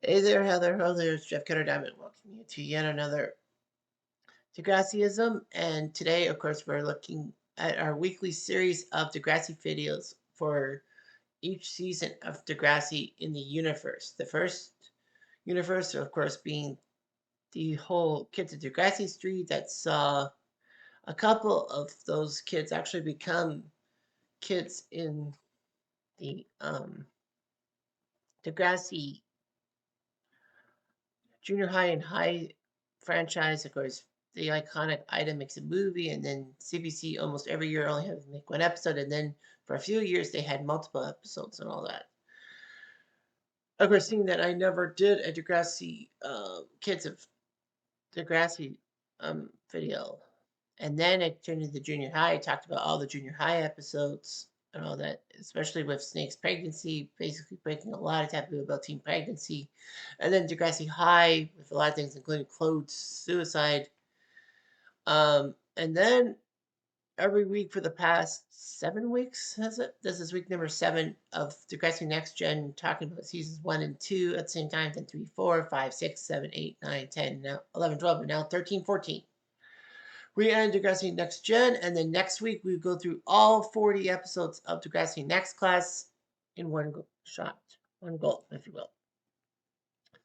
Hey there, Heather. Hello there, it's Jeff Cutter Diamond. Welcome you to yet another Degrassism. And today, of course, we're looking at our weekly series of Degrassi videos for each season of Degrassi in the universe. The first universe, of course, being the whole Kids of Degrassi Street that saw a couple of those kids actually become kids in the Degrassi junior high and high franchise. Of course, the iconic item makes a movie, and then CBC almost every year only had to make one episode, and then for a few years they had multiple episodes and all that. Of course, seeing that I never did a Degrassi Kids of Degrassi video, and then I turned into junior high. I talked about all the junior high episodes and all that, especially with Snake's pregnancy, basically breaking a lot of taboo about teen pregnancy. And then Degrassi High with a lot of things, including Claude's suicide. And then every week for the past 7 weeks, has it? This is week number 7 of Degrassi Next Gen, talking about seasons 1 and 2 at the same time, then 3, 4, 5, 6, 7, 8, 9, 10, now 11, 12, and now 13, 14. We end Degrassi Next Gen, and then next week we go through all 40 episodes of Degrassi Next Class in one shot, one gulp, if you will.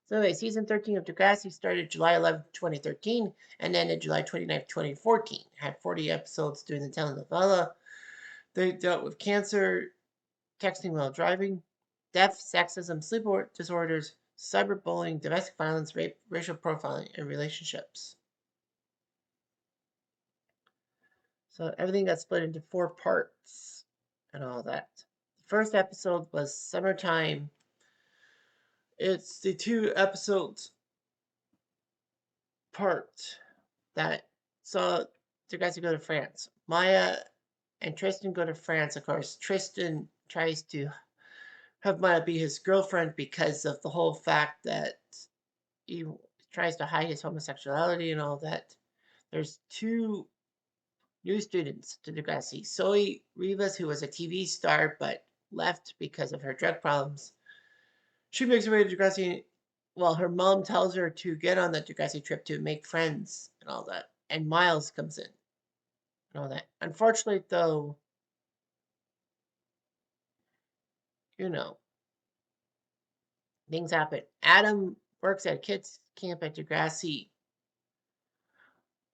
So anyway, season 13 of Degrassi started July 11th, 2013, and ended July 29th, 2014. Had 40 episodes during the telenovela. They dealt with cancer, texting while driving, death, sexism, sleep disorders, cyberbullying, domestic violence, rape, racial profiling, and relationships. So everything got split into 4 parts and all that. The first episode was Summertime. It's the 2 episodes part that saw Degrassi go to France. Maya and Tristan go to France. Of course, Tristan tries to have Maya be his girlfriend because of the whole fact that he tries to hide his homosexuality and all that. There's 2 new students to Degrassi. Zoe Rivas, who was a TV star but left because of her drug problems. She makes her way to Degrassi. Well, her mom tells her to get on the Degrassi trip to make friends and all that. And Miles comes in and all that. Unfortunately, though, you know, things happen. Adam works at kids camp at Degrassi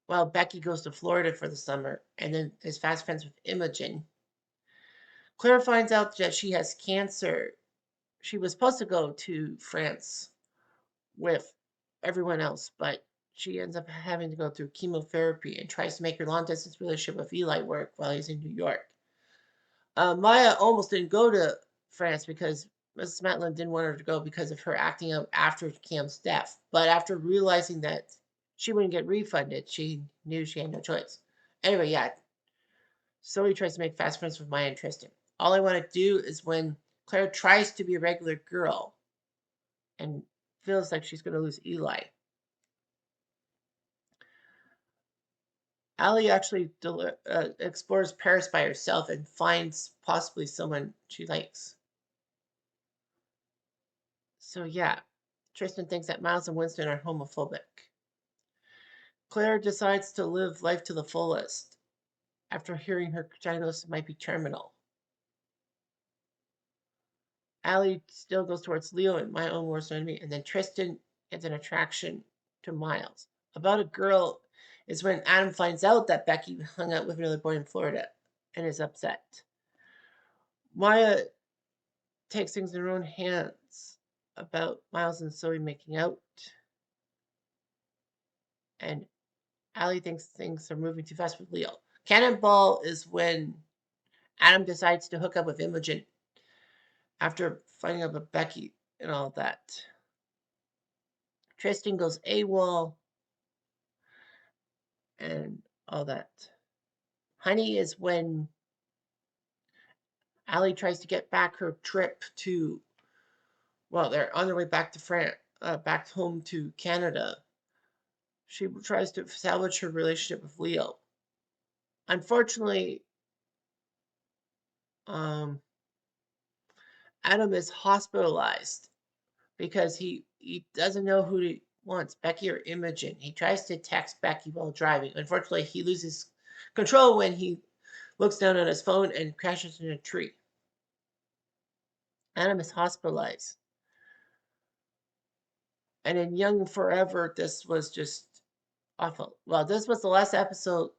while Becky goes to Florida for the summer and then is fast friends with Imogen. Claire finds out that she has cancer. She was supposed to go to France with everyone else, but she ends up having to go through chemotherapy and tries to make her long distance relationship with Eli work while he's in New York. Maya almost didn't go to France because Mrs. Matlin didn't want her to go because of her acting out after Cam's death. But after realizing that she wouldn't get refunded, she knew she had no choice. Anyway, yeah. So he tries to make fast friends with Maya and Tristan. All I want to do is when Claire tries to be a regular girl and feels like she's going to lose Eli. Allie actually explores Paris by herself and finds possibly someone she likes. So yeah, Tristan thinks that Miles and Winston are homophobic. Claire decides to live life to the fullest after hearing her diagnosis might be terminal. Allie still goes towards Leo and my own worst enemy, and then Tristan gets an attraction to Miles. About a Girl is when Adam finds out that Becky hung out with another boy in Florida and is upset. Maya takes things in her own hands about Miles and Zoe making out, and Allie thinks things are moving too fast with Leo. Cannonball is when Adam decides to hook up with Imogen after finding out about Becky and all that. Tristan goes AWOL and all that. Honey is when Allie tries to get back her trip to, well, they're on their way back to France, back home to Canada. She tries to salvage her relationship with Leo. Unfortunately, um, Adam is hospitalized because he doesn't know who he wants, Becky or Imogen. He tries to text Becky while driving. Unfortunately, he loses control when he looks down at his phone and crashes in a tree. Adam is hospitalized. And in Young Forever, this was just awful. Well, this was the last episode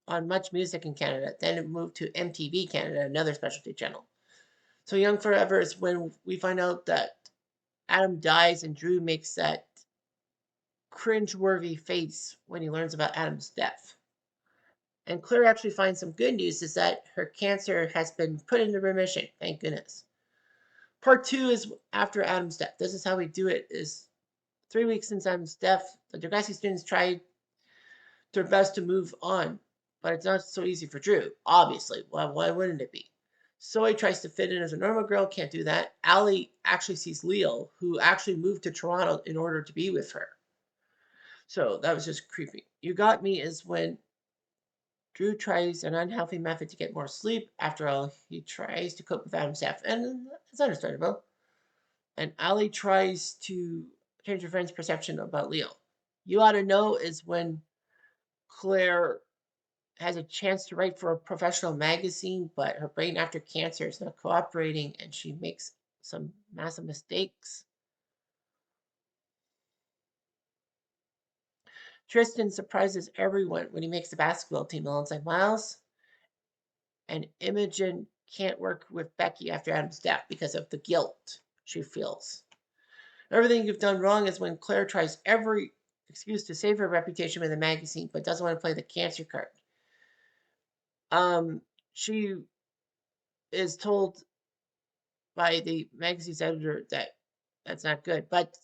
on Much Music in Canada. Then it moved to MTV Canada, another specialty channel. So Young Forever is when we find out that Adam dies and Drew makes that cringe-worthy face when he learns about Adam's death. And Claire actually finds some good news is that her cancer has been put into remission. Thank goodness. Part 2 is after Adam's death. This is how we do it is 3 weeks since Adam's death, the Degrassi students tried their best to move on, but it's not so easy for Drew, obviously. Why wouldn't it be? Zoe tries to fit in as a normal girl, can't do that. Allie actually sees Leo, who actually moved to Toronto in order to be with her. So that was just creepy. You Got Me is when Drew tries an unhealthy method to get more sleep. After all, he tries to cope with Adam's death, and it's understandable. And Allie tries to change her friend's perception about Leo. You Ought to Know is when Claire has a chance to write for a professional magazine, but her brain after cancer is not cooperating and she makes some massive mistakes. Tristan surprises everyone when he makes the basketball team alongside Miles, and Imogen can't work with Becky after Adam's death because of the guilt she feels. Everything you've done wrong is when Claire tries every excuse to save her reputation with the magazine, but doesn't want to play the cancer card. She is told by the magazine's editor that that's not good, but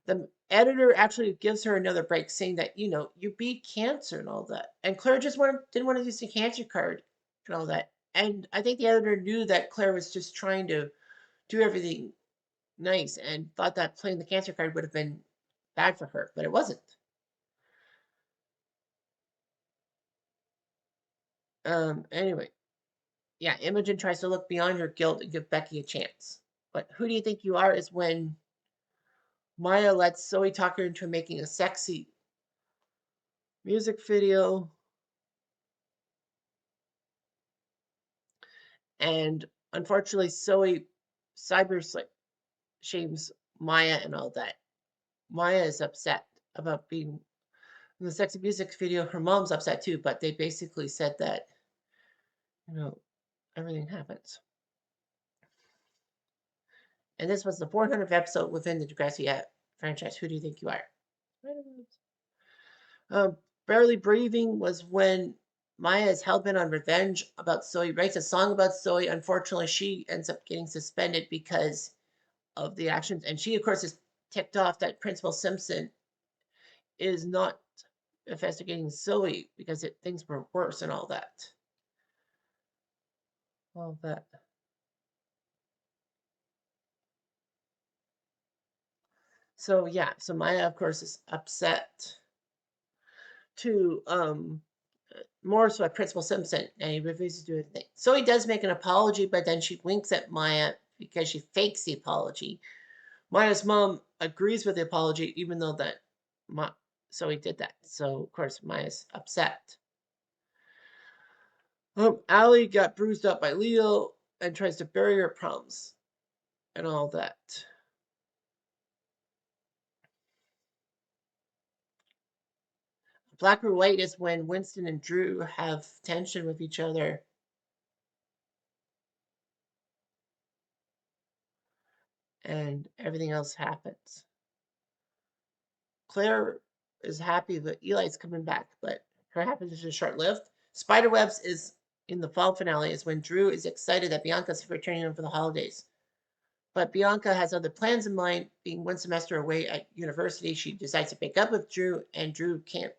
the editor actually gives her another break, saying that you beat cancer and all that, and Claire just didn't want to use the cancer card and all that. And I think the editor knew that Claire was just trying to do everything nice and thought that playing the cancer card would have been bad for her, but it wasn't. Anyway, yeah, Imogen tries to look beyond her guilt and give Becky a chance. But Who Do You Think You Are is when Maya lets Zoe talk her into making a sexy music video, and unfortunately Zoe cyber shames Maya and all that. Maya is upset about being in the sexy music video. Her mom's upset too, but they basically said that you know everything happens. And this was the 400th episode within the Degrassi franchise. Who do you think you are? Barely Breathing was when Maya is hell-bent on revenge about Zoe, writes a song about Zoe. Unfortunately, she ends up getting suspended because of the actions. And she, of course, is ticked off that Principal Simpson is not investigating Zoe because things were worse and all that. All that. So yeah, so Maya, of course, is upset to more so at Principal Simpson, and he refuses to do anything. So he does make an apology, but then she winks at Maya because she fakes the apology. Maya's mom agrees with the apology, even though so he did that. So of course Maya's upset. Allie got bruised up by Leo and tries to bury her problems and all that. Black or White is when Winston and Drew have tension with each other. And everything else happens. Claire is happy that Eli's coming back, but her happiness is short-lived. Spiderwebs is in the fall finale is when Drew is excited that Bianca's returning home for the holidays. But Bianca has other plans in mind. Being one semester away at university, she decides to break up with Drew, and Drew can't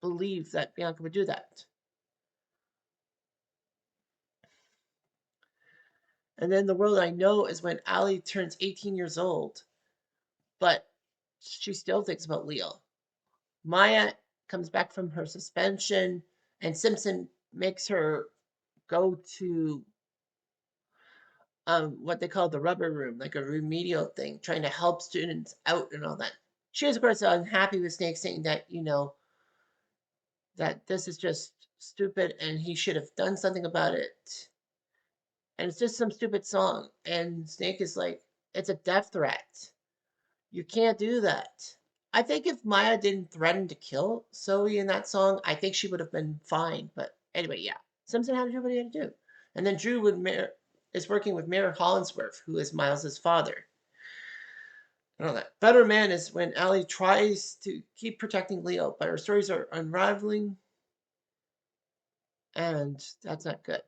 believe that Bianca would do that. And then The World I Know is when Allie turns 18 years old, but she still thinks about Leo. Maya comes back from her suspension, and Simpson makes her go to what they call the rubber room, like a remedial thing, trying to help students out and all that. She is, of course, unhappy with Snake, saying that, that this is just stupid and he should have done something about it. And it's just some stupid song. And Snake is like, it's a death threat. You can't do that. I think if Maya didn't threaten to kill Zoe in that song, I think she would have been fine. But anyway, yeah. Simpson had to do what he had to do. And then Drew is working with Mayor Hollingsworth, who is Miles's father. And all that. Better Man is when Allie tries to keep protecting Leo, but her stories are unraveling, and that's not good.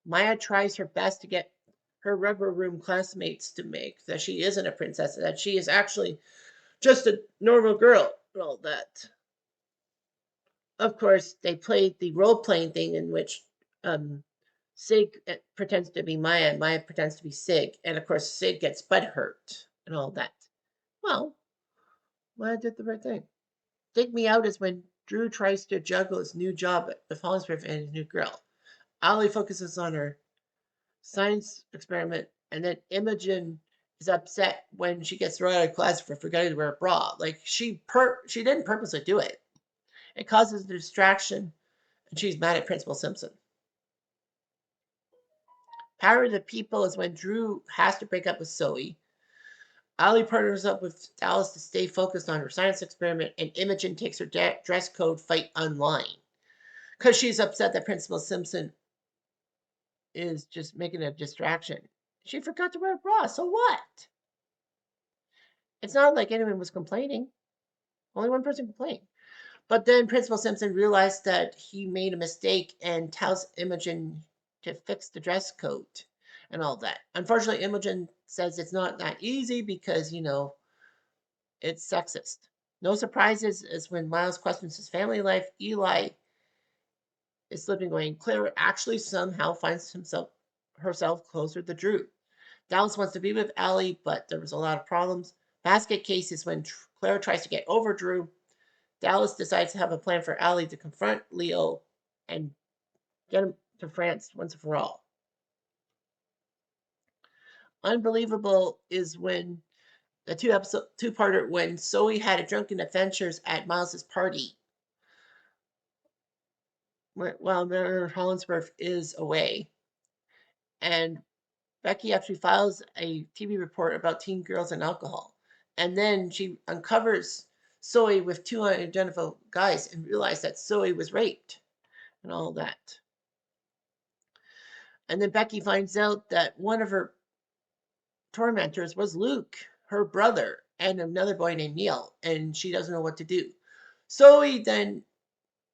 Maya tries her best to get her rubber room classmates to make that she isn't a princess, that she is actually just a normal girl and all that. Of course, they played the role playing thing in which Sig pretends to be Maya and Maya pretends to be Sig. And of course, Sig gets butt hurt and all that. Well, Maya did the right thing. Dig Me Out is when Drew tries to juggle his new job with Hollingsworth and his new girl. Ollie focuses on her science experiment, and then Imogen is upset when she gets thrown out of class for forgetting to wear a bra. Like she didn't purposely do it. It causes a distraction, and she's mad at Principal Simpson. Power of the People is when Drew has to break up with Zoe. Ollie partners up with Dallas to stay focused on her science experiment, and Imogen takes her dress code fight online because she's upset that Principal Simpson is just making a distraction. She forgot to wear a bra, so what? It's not like anyone was complaining. Only one person complained. But then Principal Simpson realized that he made a mistake and tells Imogen to fix the dress code and all that. Unfortunately, Imogen says it's not that easy because, it's sexist. No surprises is when Miles questions his family life. Eli is slipping away, and Claire actually somehow finds herself closer to Drew. Dallas wants to be with Allie, but there was a lot of problems. Basket case is when Claire tries to get over Drew. Dallas decides to have a plan for Allie to confront Leo and get him to France once and for all. Unbelievable is when the two-parter when Zoe had a drunken adventures at Miles's party while Mayor Hollingsworth is away, and Becky actually files a TV report about teen girls and alcohol, and then she uncovers Zoe with two unidentified guys and realizes that Zoe was raped and all that. And then Becky finds out that one of her tormentors was Luke, her brother, and another boy named Neil, and she doesn't know what to do. Zoe then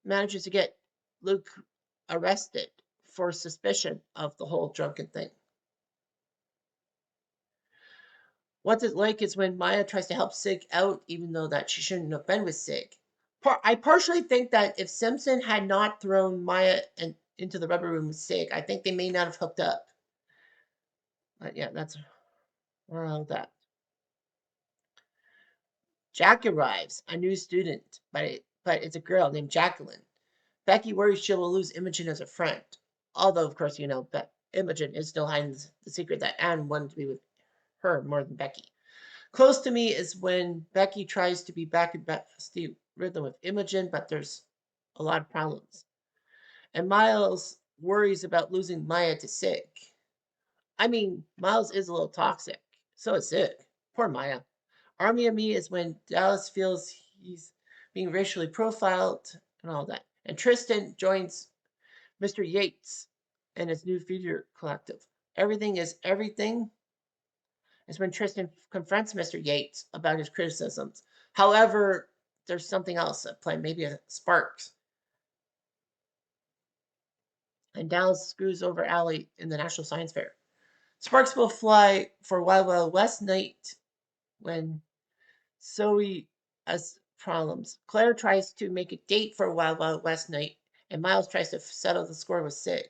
manages to get Luke arrested for suspicion of the whole drunken thing. What's it like is when Maya tries to help Sig out, even though that she shouldn't have been with Sig. I partially think that if Simpson had not thrown Maya into the rubber room with Sig, I think they may not have hooked up. But yeah, that's around that. Jack arrives, a new student, but it's a girl named Jacqueline. Becky worries she will lose Imogen as a friend. Although, of course, Imogen is still hiding the secret that Anne wanted to be with her more than Becky. Close to me is when Becky tries to be back in bestie rhythm with Imogen, but there's a lot of problems. And Miles worries about losing Maya to Sig. I mean, Miles is a little toxic. So is Sig. Poor Maya. Army of Me is when Dallas feels he's being racially profiled and all that. And Tristan joins Mr. Yates and his new figure collective. Everything is Everything is when Tristan confronts Mr. Yates about his criticisms. However, there's something else at play, maybe a sparks. And Dallas screws over Allie in the National Science Fair. Sparks will fly for Wild Wild West night when Zoe has problems. Claire tries to make a date for Wild Wild West night, and Miles tries to settle the score with Sig.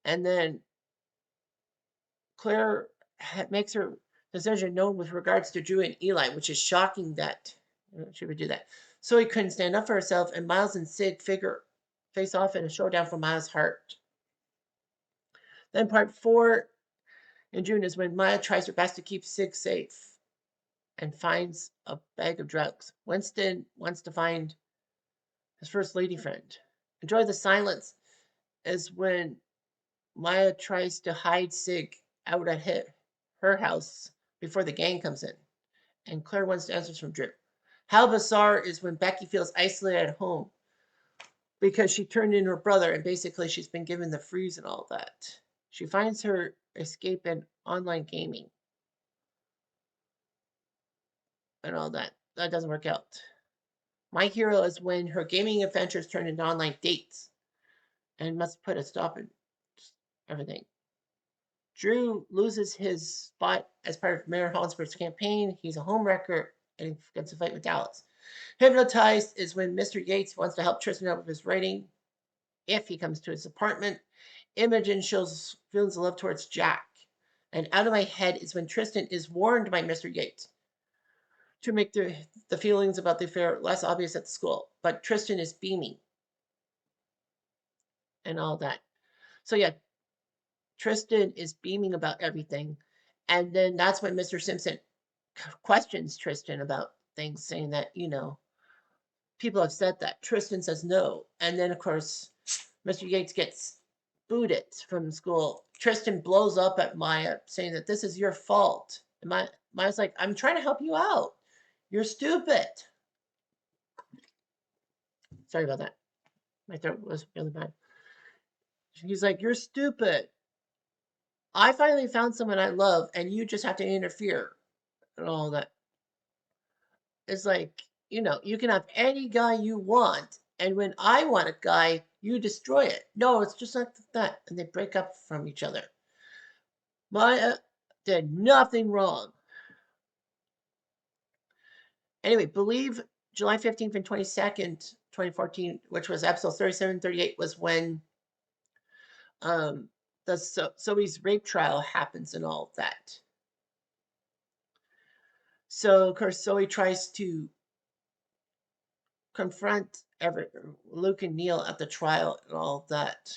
And then Claire makes her decision known with regards to Drew and Eli, which is shocking that she would do that. Zoe couldn't stand up for herself, and Miles and Sig face off in a showdown for Miles' heart. Then part 4 in June is when Maya tries her best to keep Sig safe and finds a bag of drugs. Winston wants to find his first lady friend. Enjoy the silence is when Maya tries to hide Sig out at her house before the gang comes in. And Claire wants answers from Drew. How bizarre is when Becky feels isolated at home because she turned in her brother and basically she's been given the freeze and all that. She finds her escape in online gaming and all that. That doesn't work out. My hero is when her gaming adventures turn into online dates and must put a stop in everything. Drew loses his spot as part of Mayor Hollinsworth's campaign. He's a homewrecker and gets a fight with Dallas. Hypnotized is when Mr. Yates wants to help Tristan out with his writing if he comes to his apartment. Imogen shows feelings of love towards Jack. And Out of My Head is when Tristan is warned by Mr. Yates to make the feelings about the affair less obvious at the school. But Tristan is beaming and all that. So, yeah, Tristan is beaming about everything. And then that's when Mr. Simpson questions Tristan about things, saying that, people have said that. Tristan says no. And then, of course, Mr. Yates gets booted from school. Tristan blows up at Maya, saying that this is your fault. And Maya's like, I'm trying to help you out. You're stupid. Sorry about that. My throat was really bad. He's like, you're stupid. I finally found someone I love, and you just have to interfere and all that. It's like, you can have any guy you want, and when I want a guy, you destroy it. No, it's just like that. And they break up from each other. Maya did nothing wrong. Anyway, believe July 15th and 22nd, 2014, which was episode 3738, was when the Zoe's rape trial happens and all of that. So, of course, Zoe tries to confront Luke and Neil at the trial and all of that.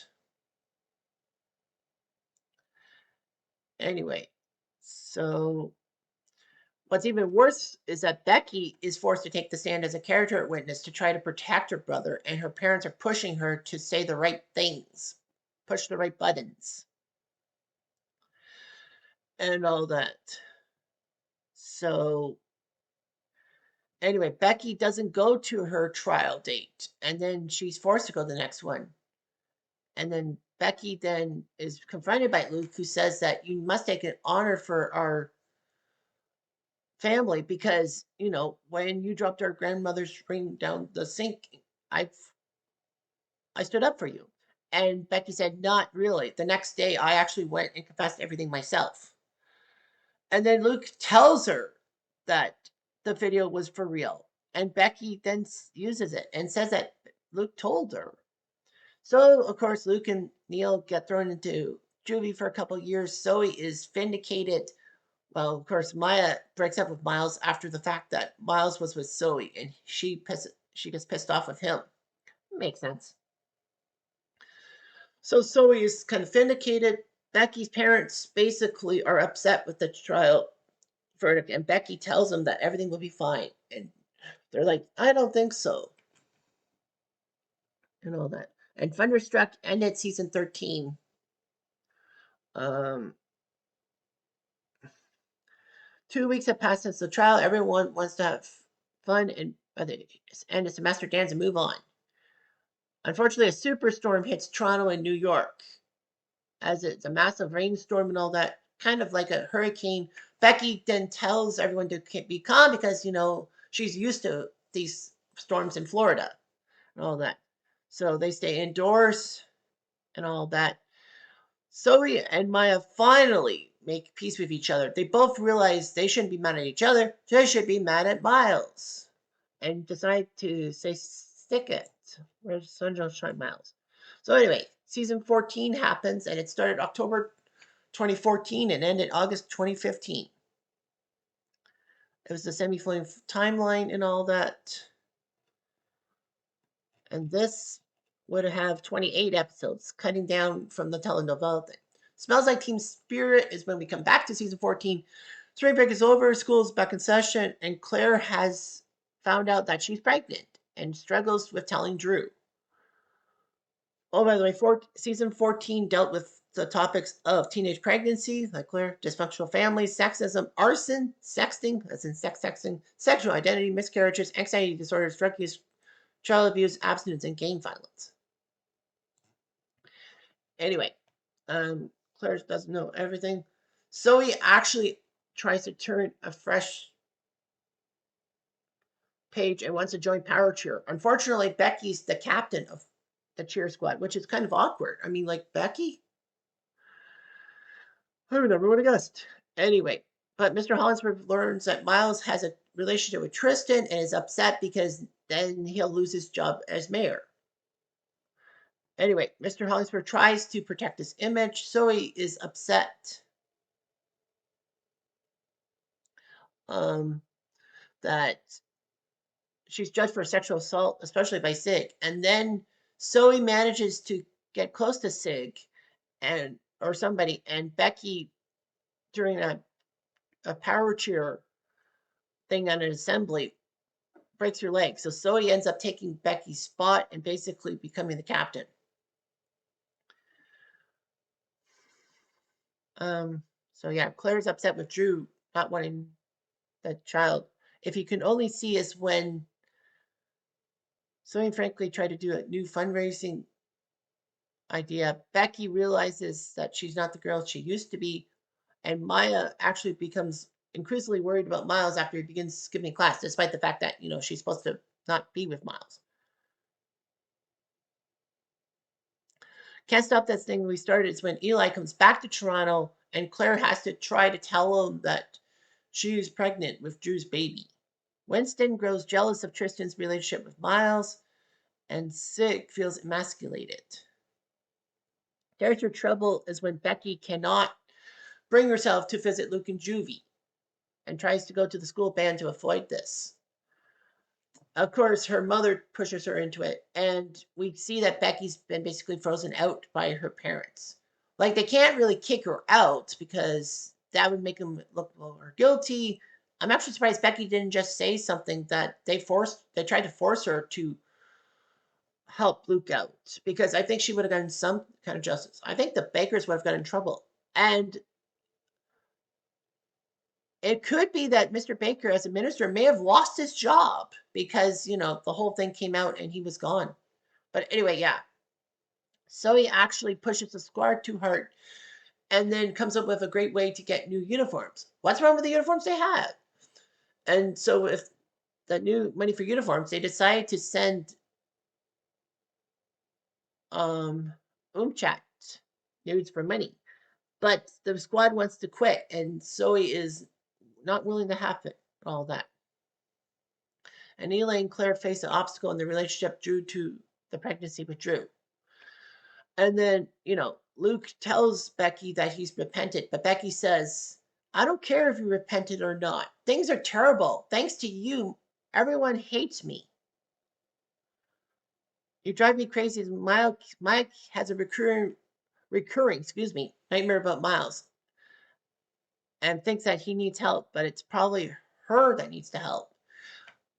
Anyway, so what's even worse is that Becky is forced to take the stand as a character witness to try to protect her brother, and her parents are pushing her to say the right things, push the right buttons, and all that. So, anyway, Becky doesn't go to her trial date, and then she's forced to go to the next one. And then Becky then is confronted by Luke, who says that you must take an honor for our family because, when you dropped our grandmother's ring down the sink, I stood up for you. And Becky said, not really. The next day, I actually went and confessed everything myself. And then Luke tells her that the video was for real. And Becky then uses it and says that Luke told her. So, of course, Luke and Neil get thrown into juvie for a couple of years. Zoe is vindicated. Well, of course, Maya breaks up with Miles after the fact that Miles was with Zoe, and she gets pissed off with him. Makes sense. So Zoe is kind of vindicated. Becky's parents basically are upset with the trial verdict, and Becky tells them that everything will be fine. And they're like, I don't think so. And all that. And Thunderstruck ended season 13. 2 weeks have passed since the trial. Everyone wants to have fun and end a semester dance and move on. Unfortunately, a superstorm hits Toronto and New York, as it's a massive rainstorm and all that, kind of like a hurricane. Becky then tells everyone to be calm because, she's used to these storms in Florida and all that. So they stay indoors and all that. Zoe and Maya finally make peace with each other. They both realize they shouldn't be mad at each other. They should be mad at Miles and decide to say, stick it. Where's Sunshine Miles? So anyway, season 14 happens, and it started October 2014 and ended August 2015. It was the semi-flame timeline and all that. And this would have 28 episodes, cutting down from the telenovela thing. Smells Like Teen Spirit is when we come back to season 14. Spring break is over, school's back in session, and Claire has found out that she's pregnant and struggles with telling Drew. Oh, by the way, season 14 dealt with the topics of teenage pregnancy, like Claire, dysfunctional families, sexism, arson, sexting, that's in sexting, sexual identity, miscarriages, anxiety disorders, drug use, child abuse, abstinence, and gang violence. Anyway, Claire doesn't know everything. Zoe actually tries to turn a fresh page and wants to join Power Cheer. Unfortunately, Becky's the captain of the cheer squad, which is kind of awkward. I mean, like, Becky? I never would have guessed. Anyway, but Mr. Hollingsworth learns that Miles has a relationship with Tristan and is upset because then he'll lose his job as mayor. Anyway, Mr. Hollingsworth tries to protect his image. Zoe is upset that she's judged for sexual assault, especially by Sig. And then Zoe manages to get close to Sig and or somebody, and Becky during a power cheer thing on an assembly breaks her leg. So Zoe ends up taking Becky's spot and basically becoming the captain. So yeah, Claire's upset with Drew not wanting the child. If you can only see is when Zoe and Frankly try to do a new fundraising idea. Becky realizes that she's not the girl she used to be, and Maya actually becomes increasingly worried about Miles after he begins skipping class, despite the fact that, she's supposed to not be with Miles. Can't stop that thing we started is when Eli comes back to Toronto and Claire has to try to tell him that she's pregnant with Drew's baby. Winston grows jealous of Tristan's relationship with Miles, and Sig feels emasculated. There's your trouble is when Becky cannot bring herself to visit Luke and Juvie and tries to go to the school band to avoid this. Of course, her mother pushes her into it, and we see that Becky's been basically frozen out by her parents. Like, they can't really kick her out because that would make them look more guilty. I'm actually surprised Becky didn't just say something that they tried to force her to help Luke out, because I think she would have gotten some kind of justice. I think the Bakers would have gotten in trouble. And it could be that Mr. Baker, as a minister, may have lost his job because, the whole thing came out and he was gone. But anyway, yeah. So he actually pushes the squad too hard and then comes up with a great way to get new uniforms. What's wrong with the uniforms they have? And so, if the new money for uniforms, they decide to send Umchat nudes for money. But the squad wants to quit, and Zoe is not willing to have it, all that. And Elaine and Claire face an obstacle in the relationship due to the pregnancy with Drew. And then, Luke tells Becky that he's repented, but Becky says, I don't care if you repented or not. Things are terrible. Thanks to you, everyone hates me. You drive me crazy. Mike has a recurring, nightmare about Miles and thinks that he needs help, but it's probably her that needs to help.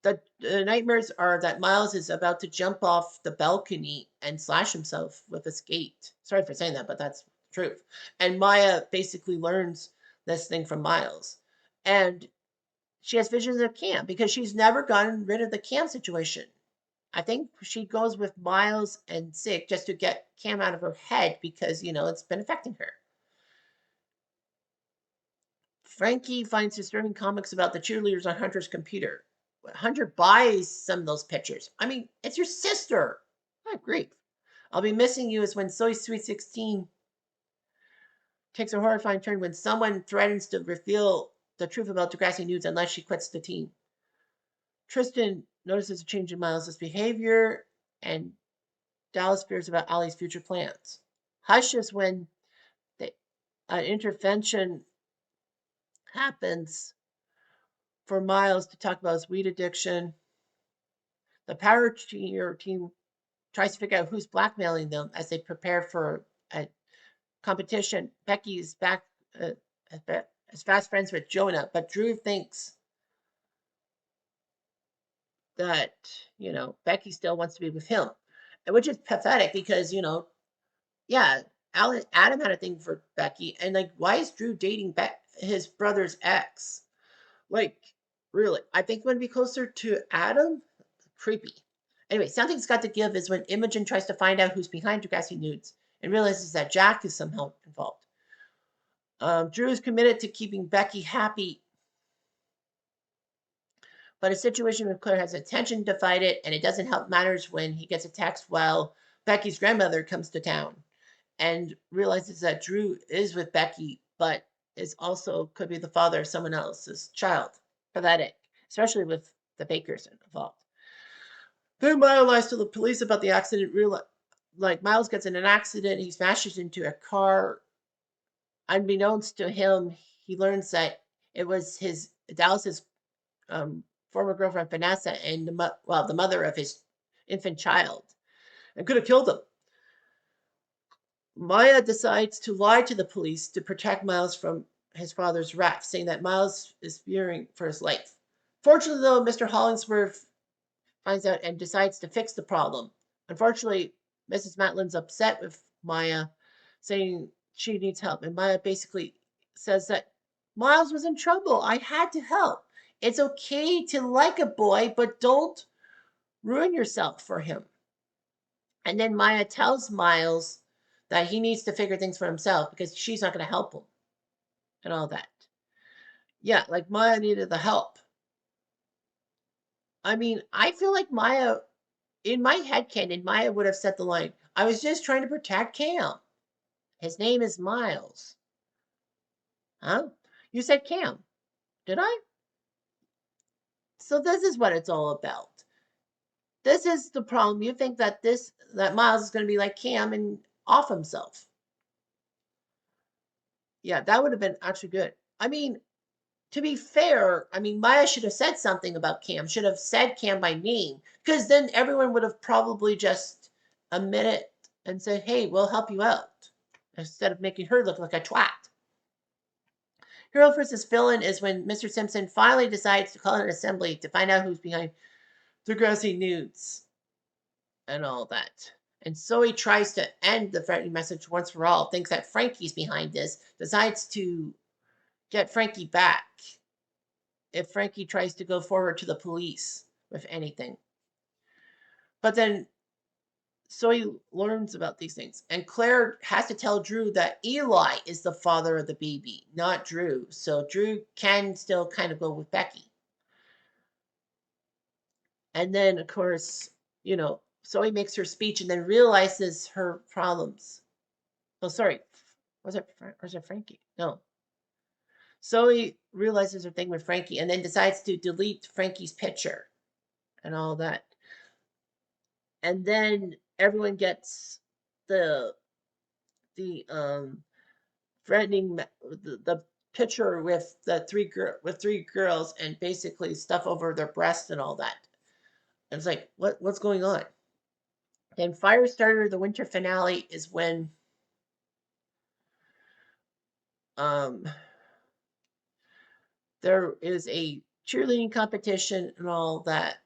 The nightmares are that Miles is about to jump off the balcony and slash himself with a skate. Sorry for saying that, but that's the truth. And Maya basically learns this thing from Miles. And she has visions of Cam because she's never gotten rid of the Cam situation. I think she goes with Miles and Sig just to get Cam out of her head because, it's been affecting her. Frankie finds disturbing comics about the cheerleaders on Hunter's computer. Hunter buys some of those pictures. I mean, it's your sister. Oh, grief. I'll be missing you is when Soy Sweet 16 takes a horrifying turn when someone threatens to reveal the truth about Degrassi News unless she quits the team. Tristan notices a change in Miles' behavior, and Dallas fears about Ollie's future plans. Hush is when an intervention happens for Miles to talk about his weed addiction. The Power team tries to figure out who's blackmailing them as they prepare for a competition, Becky is back uh, as fast friends with Jonah, but Drew thinks that, Becky still wants to be with him, which is pathetic because, yeah, Adam had a thing for Becky, and like, why is Drew dating his brother's ex? Like, really, I think I'm gonna be closer to Adam. Creepy. Anyway, something's got to give is when Imogen tries to find out who's behind Degrassi nudes and realizes that Jack is somehow involved. Drew is committed to keeping Becky happy, but a situation with Claire has attention divided, and it doesn't help matters when he gets a text while Becky's grandmother comes to town and realizes that Drew is with Becky, but is also could be the father of someone else's child. Pathetic, especially with the Bakers involved. Then Miles lies to the police about the accident. Like Miles gets in an accident, he smashes into a car. Unbeknownst to him, he learns that it was his Dallas's former girlfriend Vanessa and the mother of his infant child, and could have killed him. Maya decides to lie to the police to protect Miles from his father's wrath, saying that Miles is fearing for his life. Fortunately, though, Mr. Hollingsworth finds out and decides to fix the problem. Unfortunately, Mrs. Matlin's upset with Maya, saying she needs help. And Maya basically says that Miles was in trouble. I had to help. It's okay to like a boy, but don't ruin yourself for him. And then Maya tells Miles that he needs to figure things for himself because she's not going to help him and all that. Yeah, like Maya needed the help. I mean, I feel like Maya, in my head canon, Maya would have said the line, I was just trying to protect Cam. His name is Miles. Huh? You said Cam. Did I? So this is what it's all about. This is the problem. You think that Miles is going to be like Cam and off himself. Yeah, that would have been actually good. I mean, to be fair, I mean, Maya should have said something about Cam, should have said Cam by name, because then everyone would have probably just admitted it and said, hey, we'll help you out, instead of making her look like a twat. Hero versus villain is when Mr. Simpson finally decides to call an assembly to find out who's behind Degrassi nudes and all that. And so he tries to end the threatening message once for all, thinks that Frankie's behind this, decides to get Frankie back if Frankie tries to go forward to the police with anything. But then, so he learns about these things. And Claire has to tell Drew that Eli is the father of the baby, not Drew. So Drew can still kind of go with Becky. And then, of course, Zoe makes her speech and then realizes her problems. Oh, sorry. Was it Frankie? No. Zoe realizes her thing with Frankie and then decides to delete Frankie's picture and all that. And then everyone gets the threatening the picture with three girls and basically stuff over their breasts and all that. And it's like, what's going on? And Firestarter, the winter finale, is when um, there is a cheerleading competition and all that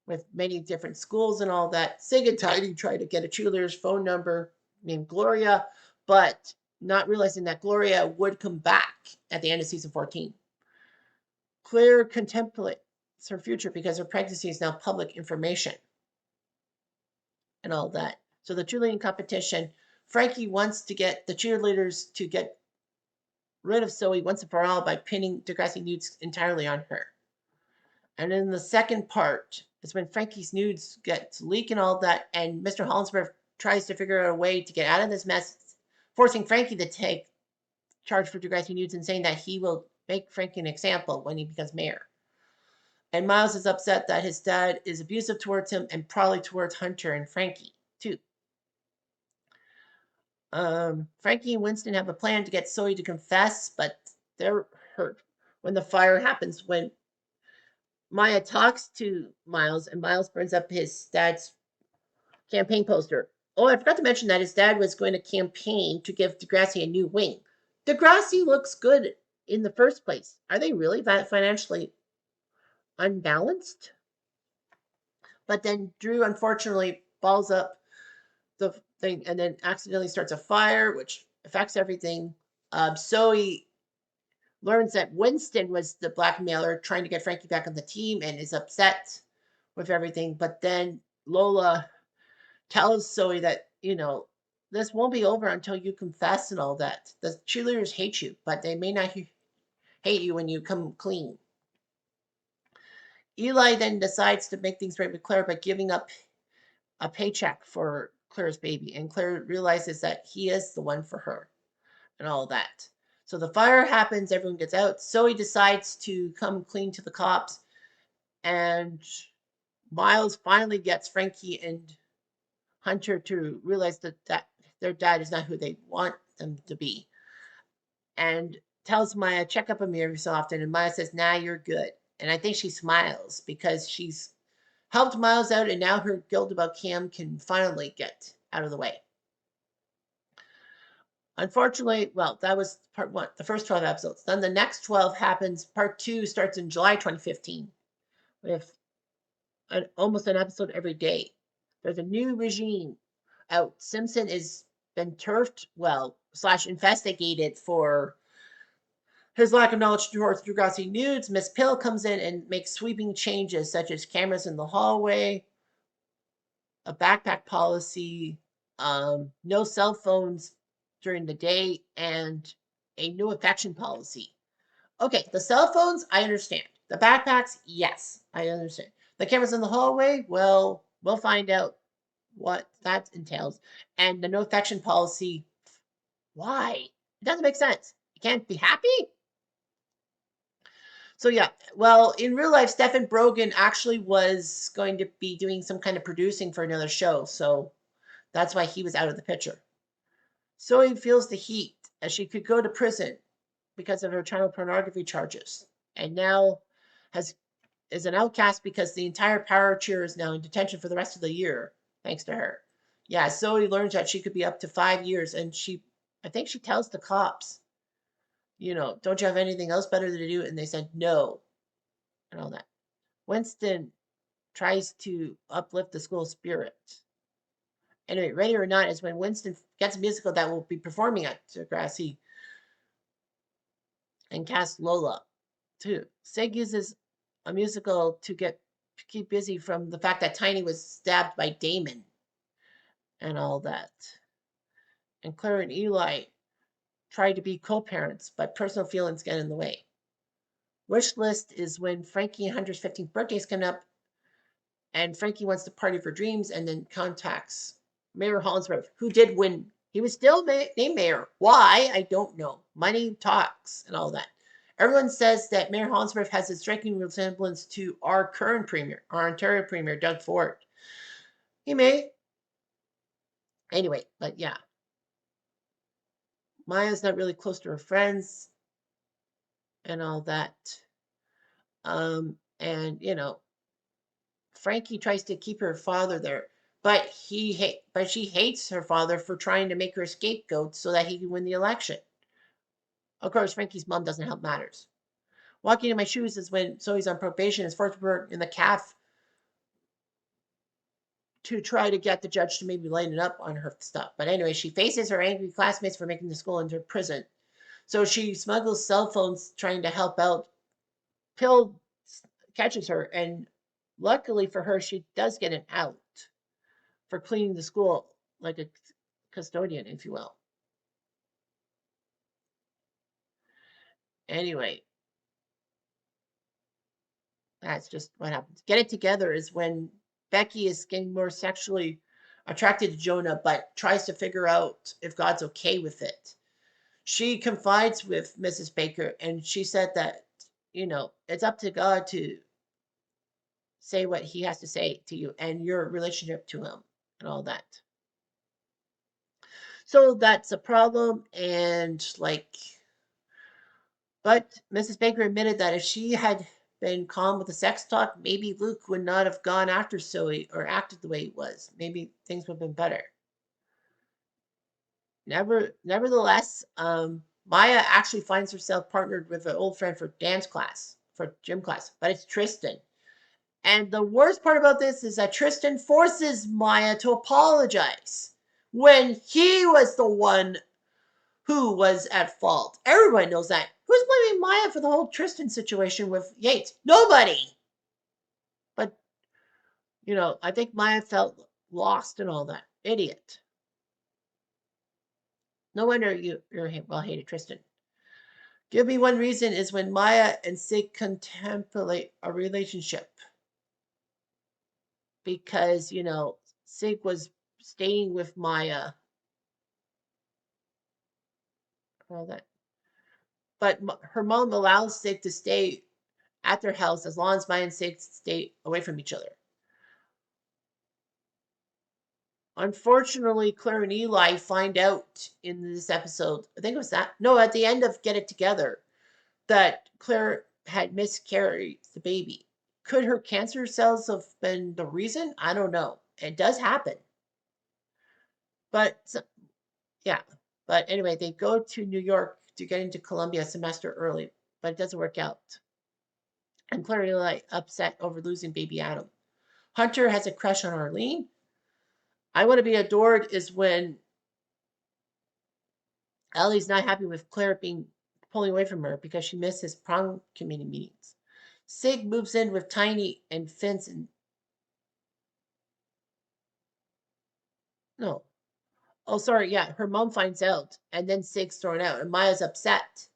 with many different schools and all that. Sig and Tidy try to get a cheerleader's phone number named Gloria, but not realizing that Gloria would come back at the end of season 14. Claire contemplates her future because her pregnancy is now public information and all that. So the cheerleading competition, Frankie wants to get the cheerleaders to get rid of Zoe once and for all by pinning Degrassi nudes entirely on her. And in the second part is when Frankie's nudes gets leaked and all that, and Mr. Hollingsworth tries to figure out a way to get out of this mess, forcing Frankie to take charge for Degrassi nudes and saying that he will make Frankie an example when he becomes mayor. And Miles is upset that his dad is abusive towards him and probably towards Hunter and Frankie, too. Frankie and Winston have a plan to get Zoe to confess, but they're hurt when the fire happens. When Maya talks to Miles and Miles burns up his dad's campaign poster Oh, I forgot to mention that his dad was going to campaign to give Degrassi a new wing. Degrassi looks good in the first place. Are they really that financially unbalanced? But then Drew unfortunately balls up the thing and then accidentally starts a fire, which affects everything. Zoe learns that Winston was the blackmailer trying to get Frankie back on the team and is upset with everything. But then Lola tells Zoe that, this won't be over until you confess and all that. The cheerleaders hate you, but they may not hate you when you come clean. Eli then decides to make things right with Claire by giving up a paycheck for Claire's baby, and Claire realizes that he is the one for her and all that. So the fire happens, everyone gets out. Zoe decides to come clean to the cops, and Miles finally gets Frankie and Hunter to realize that their dad is not who they want them to be, and tells Maya, check up on me every so often. And Maya says, nah, you're good. And I think she smiles because she's helped Miles out, and now her guilt about Cam can finally get out of the way. Unfortunately, well, that was part one, the first 12 episodes. Then the next 12 happens. Part two starts in July 2015 with almost an episode every day. There's a new regime out. Simpson is been turfed, well, slash investigated for his lack of knowledge towards Degrassi nudes. Miss Pill comes in and makes sweeping changes, such as cameras in the hallway, a backpack policy, no cell phones during the day, and a no affection policy. Okay, the cell phones, I understand. The backpacks, yes, I understand. The cameras in the hallway, well, we'll find out what that entails. And the no affection policy, why? It doesn't make sense. You can't be happy? So yeah, well, in real life, Stephen Brogan actually was going to be doing some kind of producing for another show, so that's why he was out of the picture. Zoe feels the heat as she could go to prison because of her child pornography charges, and now has is an outcast because the entire power cheer is now in detention for the rest of the year, thanks to her. Yeah, Zoe learns that she could be up to 5 years, and I think she tells the cops, don't you have anything else better to do? And they said no, and all that. Winston tries to uplift the school spirit. Anyway, Ready or Not is when Winston gets a musical that will be performing at Degrassi and cast Lola too. Sig uses a musical to keep busy from the fact that Tiny was stabbed by Damon and all that. And Claire and Eli try to be co-parents, but personal feelings get in the way. Wish list is when Frankie and Hunter's 15th birthday is coming up, and Frankie wants to party for dreams and then contacts Mayor Hollinsworth, who did win. He was still named mayor. Why? I don't know. Money talks and all that. Everyone says that Mayor Hollinsworth has a striking resemblance to our current premier, our Ontario premier, Doug Ford. He may. Anyway, but yeah. Maya's not really close to her friends and all that. And Frankie tries to keep her father there, but she hates her father for trying to make her a scapegoat so that he can win the election. Of course, Frankie's mom doesn't help matters. Walking in my shoes is when Zoe's on probation and is forced to work in the calf to try to get the judge to maybe lighten up on her stuff. But anyway, she faces her angry classmates for making the school into prison. So she smuggles cell phones trying to help out. Pill catches her, and luckily for her, she does get an out for cleaning the school like a custodian, if you will. Anyway, that's just what happens. Get It Together is when Becky is getting more sexually attracted to Jonah, but tries to figure out if God's okay with it. She confides with Mrs. Baker, and she said that, it's up to God to say what he has to say to you and your relationship to him and all that. So that's a problem. And but Mrs. Baker admitted that if she had been calm with the sex talk, maybe Luke would not have gone after Zoe or acted the way he was. Maybe things would have been better. Nevertheless, Maya actually finds herself partnered with an old friend for dance class, for gym class, but it's Tristan. And the worst part about this is that Tristan forces Maya to apologize when he was the one who was at fault. Everybody knows that. Who's blaming Maya for the whole Tristan situation with Yates? Nobody. But, I think Maya felt lost and all that. Idiot. No wonder you're well hated, Tristan. Give me one reason is when Maya and Sig contemplate a relationship because, Sig was staying with Maya, all that. But her mom allows Sig to stay at their house as long as Maya and Sig stay away from each other. Unfortunately, Claire and Eli find out in this episode, I think it was that, no, at the end of Get It Together, that Claire had miscarried the baby. Could her cancer cells have been the reason? I don't know. It does happen. But yeah. But anyway, they go to New York to get into Columbia a semester early, but it doesn't work out. And Claire and Eli upset over losing baby Adam. Hunter has a crush on Arlene. I Want to Be Adored is when Ellie's not happy with Claire being pulling away from her because she missed his prom committee meetings. Sig moves in with Tiny and Vince and no. Oh, sorry, yeah. Her mom finds out, and then Sig's thrown out, and Maya's upset,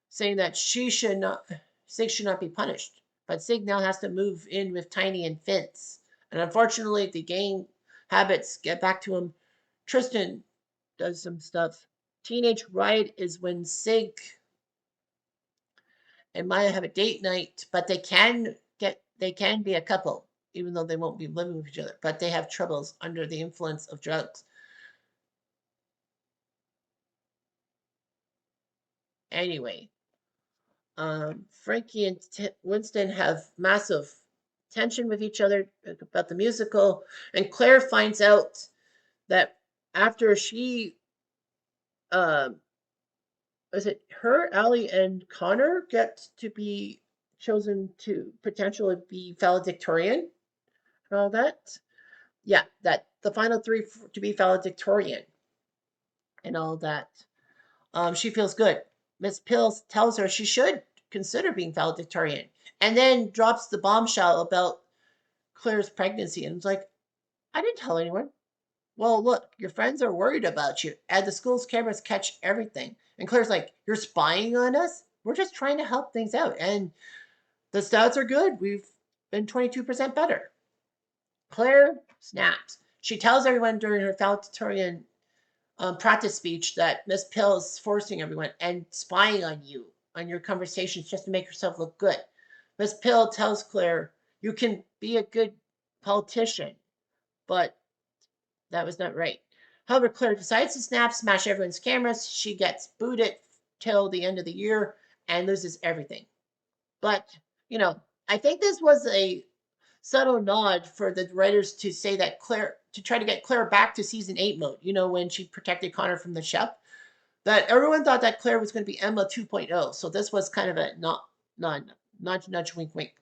saying that Sig should not be punished. But Sig now has to move in with Tiny and Vince, and unfortunately, the gang habits get back to him. Tristan does some stuff. Teenage Riot is when Sig and Maya have a date night, but they can be a couple, even though they won't be living with each other. But they have troubles under the influence of drugs. Anyway, Frankie and Winston have massive tension with each other about the musical, and Claire finds out that after she, um, is it her, Allie, and Connor get to be chosen to potentially be valedictorian and all that. Yeah, that the final three to be valedictorian and all that. She feels good. Miss Pills tells her she should consider being valedictorian, and then drops the bombshell about Claire's pregnancy. And it's like, I didn't tell anyone. Well, look, your friends are worried about you, and the school's cameras catch everything. And Claire's like, you're spying on us? We're just trying to help things out, and the stats are good. We've been 22% better. Claire snaps. She tells everyone during her valedictorian practice speech that Miss Pill is forcing everyone and spying on you, on your conversations, just to make yourself look good. Miss Pill tells Claire, you can be a good politician, but that was not right. However, Claire decides to smash everyone's cameras. She gets booted till the end of the year and loses everything. But, I think this was a subtle nod for the writers to say that Claire, to try to get Claire back to season 8 mode, when she protected Connor from the chef, that everyone thought that Claire was going to be Emma 2.0. So this was kind of a nudge, nudge, wink, wink.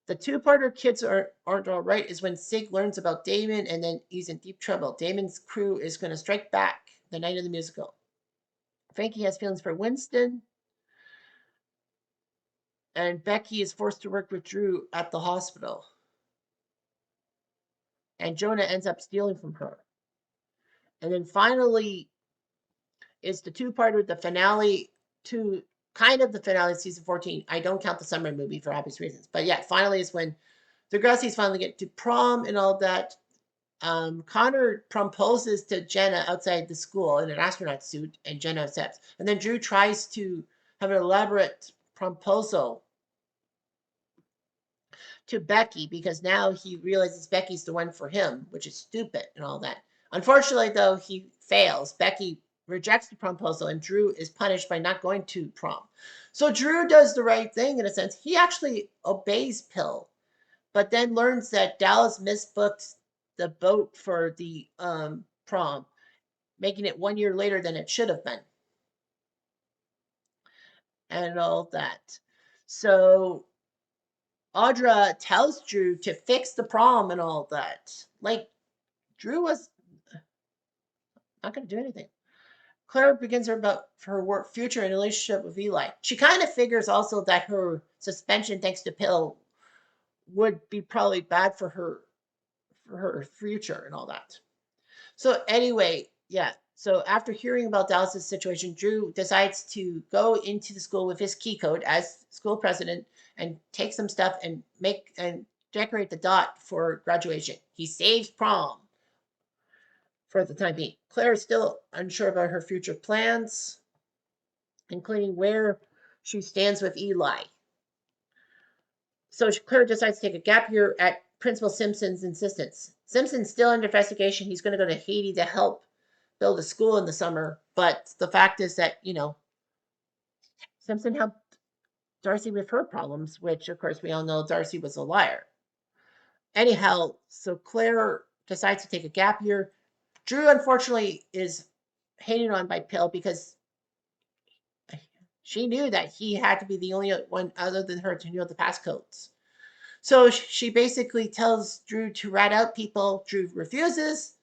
The two-parter Kids Aren't All Right is when Sig learns about Damon and then he's in deep trouble. Damon's crew is going to strike back the night of the musical. Frankie has feelings for Winston, and Becky is forced to work with Drew at the hospital. And Jonah ends up stealing from her. And then finally is the two-parter, the finale to kind of the finale of season 14. I don't count the summer movie for obvious reasons. But yeah, finally is when the Degrassi's finally get to prom and all that. Connor proposes to Jenna outside the school in an astronaut suit, and Jenna accepts. And then Drew tries to have an elaborate proposal to Becky because now he realizes Becky's the one for him, which is stupid and all that. Unfortunately, though, he fails. Becky rejects the proposal, and Drew is punished by not going to prom. So Drew does the right thing in a sense. He actually obeys Pill, but then learns that Dallas misbooked the boat for the prom. making it 1 year later than it should have been, and all that. So Audra tells Drew to fix the prom and all that. Like, Drew was not going to do anything. Claire begins her about her work future and relationship with Eli. She kind of figures also that her suspension, thanks to Pill, would be probably bad for her future and all that. So anyway, yeah. So after hearing about Dallas's situation, Drew decides to go into the school with his key code as school president and take some stuff and make and decorate the dot for graduation. He saves prom for the time being. Claire is still unsure about her future plans, including where she stands with Eli. So Claire decides to take a gap year at Principal Simpson's insistence. Simpson's still under investigation. He's going to go to Haiti to help build a school in the summer. But the fact is that, Simpson helped Darcy with her problems, which, of course, we all know Darcy was a liar. Anyhow, so Claire decides to take a gap year. Drew, unfortunately, is hated on by Pill because she knew that he had to be the only one other than her to know the passcodes. So she basically tells Drew to rat out people. Drew refuses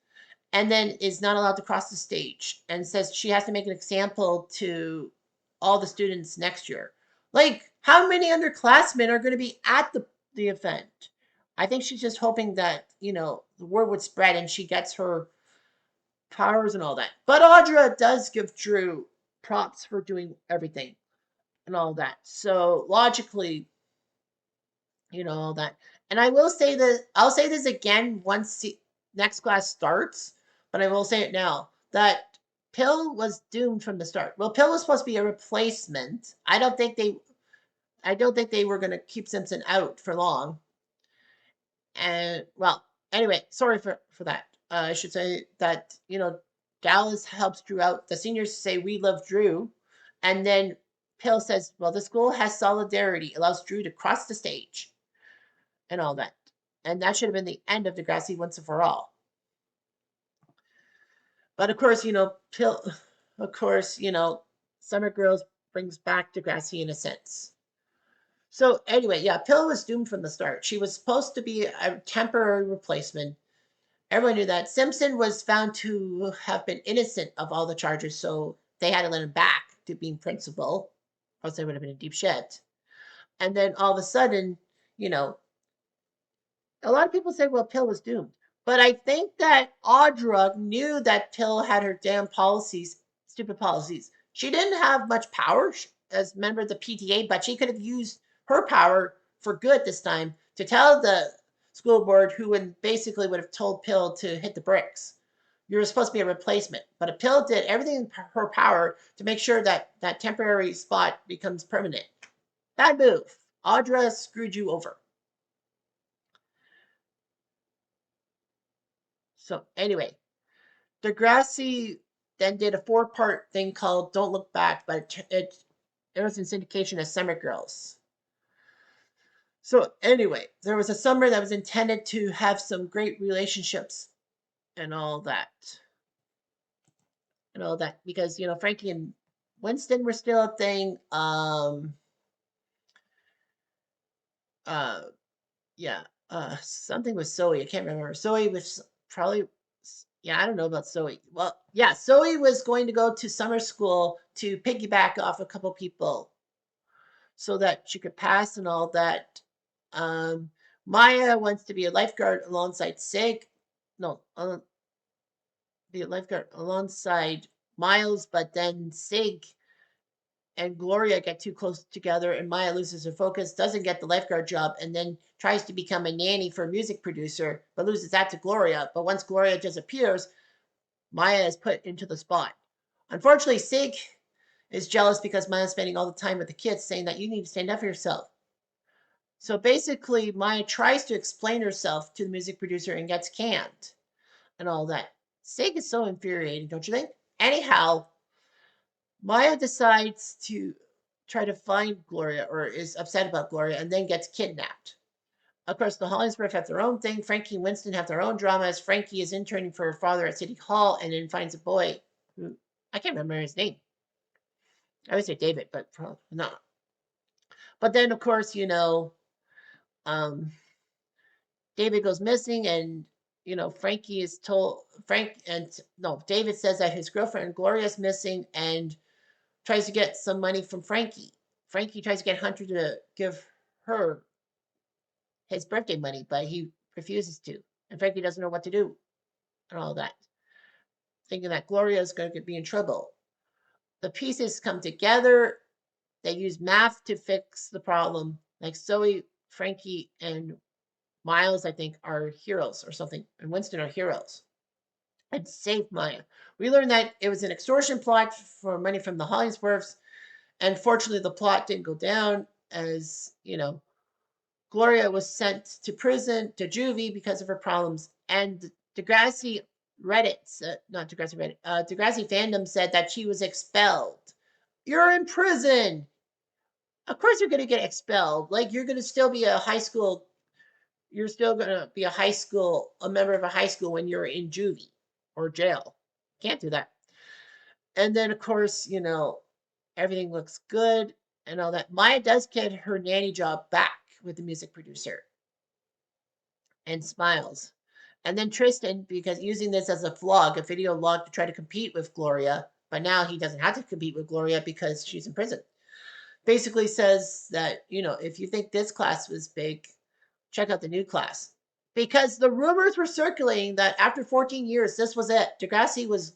and then is not allowed to cross the stage and says she has to make an example to all the students next year. Like, how many underclassmen are going to be at the event? I think she's just hoping that, the word would spread and she gets her powers and all that. But Audra does give Drew props for doing everything and all that. So logically, all that. And I will say that I'll say this again once next class starts, but I will say it now that Pill was doomed from the start. Well, Pill was supposed to be a replacement. I don't think they were going to keep Simpson out for long. And well, anyway, sorry for that. I should say that Dallas helps Drew out. The seniors say we love Drew, and then Pill says, "Well, the school has solidarity, allows Drew to cross the stage." And all that. And that should have been the end of Degrassi once and for all. But of course, Pill, of course, Summer Girls brings back Degrassi in a sense. So anyway, yeah, Pill was doomed from the start. She was supposed to be a temporary replacement. Everyone knew that. Simpson was found to have been innocent of all the charges, so they had to let him back to being principal, or else they would have been in deep shit. And then all of a sudden, a lot of people say, well, Pill was doomed. But I think that Audra knew that Pill had her damn policies, stupid policies. She didn't have much power as member of the PTA, but she could have used her power for good this time to tell the school board, who basically would have told Pill to hit the bricks. You were supposed to be a replacement. But a Pill did everything in her power to make sure that that temporary spot becomes permanent. Bad move. Audra screwed you over. So anyway, Degrassi then did a 4-part thing called "Don't Look Back," but it was in syndication as Summer Girls. So anyway, there was a summer that was intended to have some great relationships and all that, because Frankie and Winston were still a thing. Uh, yeah. Something with Zoe. I can't remember. Zoe was probably. Yeah, I don't know about Zoe. Well, yeah, Zoe was going to go to summer school to piggyback off a couple people so that she could pass and all that. Um, Maya wants to be a lifeguard alongside Sig. No, be a lifeguard alongside Miles, but then Sig and Gloria get too close together, and Maya loses her focus, doesn't get the lifeguard job, and then tries to become a nanny for a music producer, but loses that to Gloria. But once Gloria disappears, Maya is put into the spot. Unfortunately, Sig is jealous because Maya's spending all the time with the kids, saying that you need to stand up for yourself. So basically, Maya tries to explain herself to the music producer and gets canned and all that. Sig is so infuriating, don't you think? Anyhow, Maya decides to try to find Gloria, or is upset about Gloria, and then gets kidnapped. Of course, the Hollingsworth have their own thing. Frankie and Winston have their own drama as Frankie is interning for her father at City Hall and then finds a boy I can't remember his name. I would say David, but probably not. But then, of course, um, David goes missing, and Frankie is told Frank and no, David says that his girlfriend Gloria is missing and tries to get some money from Frankie. Frankie tries to get Hunter to give her his birthday money, but he refuses to, and Frankie doesn't know what to do and all that, thinking that Gloria is going to be in trouble. The pieces come together. They use math to fix the problem. Like Zoe, Frankie, and Miles, I think, are heroes or something, and Winston are heroes. And save Maya. We learned that it was an extortion plot for money from the Hollingsworths, and fortunately, the plot didn't go down as Gloria was sent to prison to juvie because of her problems, and Degrassi Reddit, not Degrassi Reddit, Degrassi fandom said that she was expelled. You're in prison. Of course, you're going to get expelled. Like you're going to still be a high school. You're still going to be a member of a high school when you're in juvie or jail. Can't do that. And then, of course, everything looks good and all that. Maya does get her nanny job back with the music producer and smiles. And then Tristan, because using this as a video log to try to compete with Gloria, but now he doesn't have to compete with Gloria because she's in prison. Basically says that, if you think this class was big, check out the new class. Because the rumors were circulating that after 14 years, this was it. Degrassi was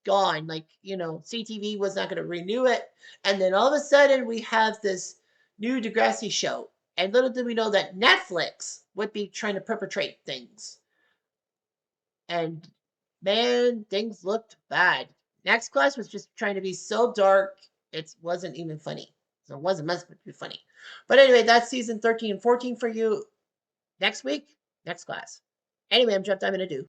gone. Like, CTV was not going to renew it. And then all of a sudden, we have this new Degrassi show. And little did we know that Netflix would be trying to perpetrate things. And man, things looked bad. Next class was just trying to be so dark, it wasn't even funny. So it wasn't meant to be funny. But anyway, that's season 13 and 14 for you. Next week, next class. Anyway, I'm jumped. I'm going to do.